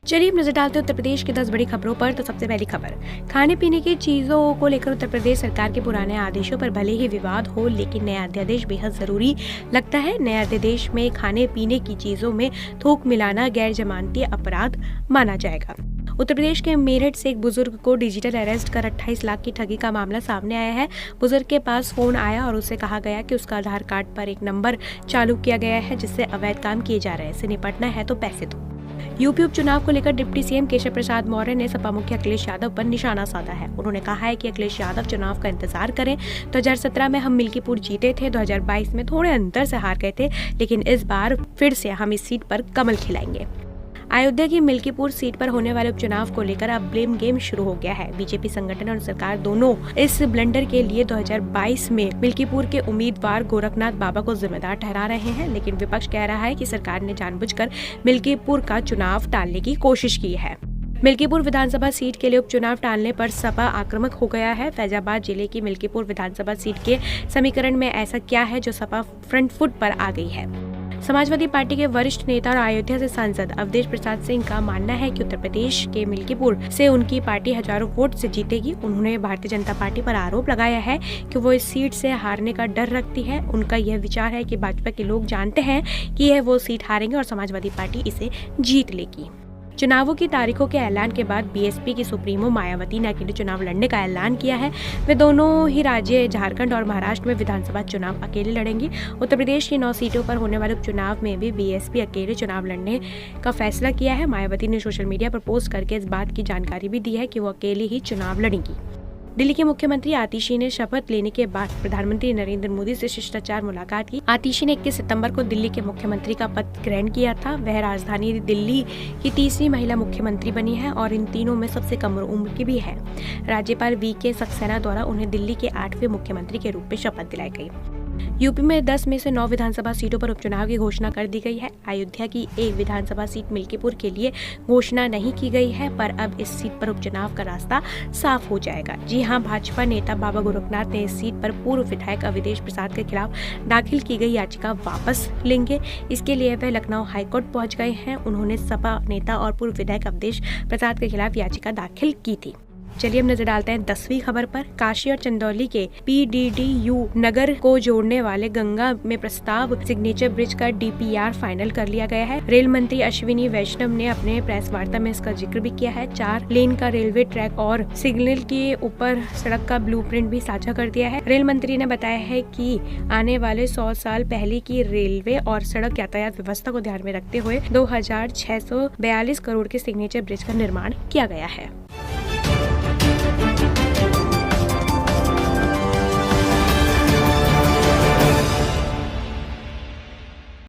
चलिए अब नजर डालते हैं उत्तर प्रदेश की 10 बड़ी खबरों पर। तो सबसे पहली खबर, खाने पीने की चीजों को लेकर उत्तर प्रदेश सरकार के पुराने आदेशों पर भले ही विवाद हो, लेकिन नया अध्यादेश बेहद जरूरी लगता है। नए अध्यादेश में खाने पीने की चीजों में थूक मिलाना गैर जमानती अपराध माना जाएगा। उत्तर प्रदेश के मेरठ से एक बुजुर्ग को डिजिटल अरेस्ट कर 28 लाख की ठगी का मामला सामने आया है। बुजुर्ग के पास फोन आया और उससे कहा गया कि उसका आधार कार्ड पर एक नंबर चालू किया गया है जिससे अवैध काम किए जा रहे हैं, इससे निपटना है तो पैसे दो। यूपी उपचुनाव को लेकर डिप्टी सीएम केशव प्रसाद मौर्य ने सपा मुखिया अखिलेश यादव पर निशाना साधा है। उन्होंने कहा है कि अखिलेश यादव चुनाव का इंतजार करें। 2017 में हम मिल्कीपुर जीते थे, 2022 में थोड़े अंतर से हार गए थे, लेकिन इस बार फिर से हम इस सीट पर कमल खिलाएंगे। अयोध्या की मिल्कीपुर सीट पर होने वाले उपचुनाव को लेकर अब ब्लेम गेम शुरू हो गया है। बीजेपी संगठन और सरकार दोनों इस ब्लंडर के लिए 2022 में मिल्कीपुर के उम्मीदवार गोरखनाथ बाबा को जिम्मेदार ठहरा रहे हैं, लेकिन विपक्ष कह रहा है कि सरकार ने जानबूझकर मिल्कीपुर का चुनाव टालने की कोशिश की है। मिल्कीपुर विधानसभा सीट के लिए उपचुनाव टालने पर सपा आक्रामक हो गया है। फैजाबाद जिले की मिल्कीपुर विधानसभा सीट के समीकरण में ऐसा क्या है जो सपा फ्रंट फुट पर आ गई है। समाजवादी पार्टी के वरिष्ठ नेता और अयोध्या से सांसद अवधेश प्रसाद सिंह का मानना है कि उत्तर प्रदेश के मिल्कीपुर से उनकी पार्टी हजारों वोट से जीतेगी। उन्होंने भारतीय जनता पार्टी पर आरोप लगाया है कि वो इस सीट से हारने का डर रखती है। उनका यह विचार है कि भाजपा के लोग जानते हैं कि यह वो सीट हारेंगे और समाजवादी पार्टी इसे जीत लेगी। चुनावों की तारीखों के ऐलान के बाद बीएसपी की सुप्रीमो मायावती ने अकेले चुनाव लड़ने का ऐलान किया है। वे दोनों ही राज्य झारखंड और महाराष्ट्र में विधानसभा चुनाव अकेले लड़ेंगी। उत्तर प्रदेश की 9 सीटों पर होने वाले उपचुनाव में भी बीएसपी अकेले चुनाव लड़ने का फैसला किया है। मायावती ने सोशल मीडिया पर पोस्ट करके इस बात की जानकारी भी दी है कि वो अकेले ही चुनाव लड़ेंगी। दिल्ली के मुख्यमंत्री आतिशी ने शपथ लेने के बाद प्रधानमंत्री नरेंद्र मोदी से शिष्टाचार मुलाकात की। आतिशी ने 21 सितंबर को दिल्ली के मुख्यमंत्री का पद ग्रहण किया था। वह राजधानी दिल्ली की तीसरी महिला मुख्यमंत्री बनी है और इन तीनों में सबसे कम उम्र की भी है। राज्यपाल वीके सक्सेना द्वारा उन्हें दिल्ली के 8वें मुख्यमंत्री के रूप में शपथ दिलाई गई। यूपी में 10 में से 9 विधानसभा सीटों पर उपचुनाव की घोषणा कर दी गई है। अयोध्या की एक विधानसभा सीट मिल्कीपुर के लिए घोषणा नहीं की गई है, पर अब इस सीट पर उपचुनाव का रास्ता साफ हो जाएगा। जी हां, भाजपा नेता बाबा गोरखनाथ ने इस सीट पर पूर्व विधायक अवधेश प्रसाद के खिलाफ दाखिल की गई याचिका वापस लेंगे। इसके लिए वह लखनऊ हाईकोर्ट पहुंच गए हैं। उन्होंने सपा नेता और पूर्व विधायक अवधेश प्रसाद के खिलाफ याचिका दाखिल की थी। चलिए अब नजर डालते हैं 10वीं खबर पर। काशी और चंदौली के पीडीडीयू नगर को जोड़ने वाले गंगा में प्रस्ताव सिग्नेचर ब्रिज का डीपीआर फाइनल कर लिया गया है। रेल मंत्री अश्विनी वैष्णव ने अपने प्रेस वार्ता में इसका जिक्र भी किया है। 4 लेन का रेलवे ट्रैक और सिग्नल के ऊपर सड़क का ब्लूप्रिंट भी साझा कर दिया है। रेल मंत्री ने बताया है कि आने वाले 100 साल पहले की रेलवे और सड़क यातायात व्यवस्था को ध्यान में रखते हुए 2642 करोड़ के सिग्नेचर ब्रिज का निर्माण किया गया है।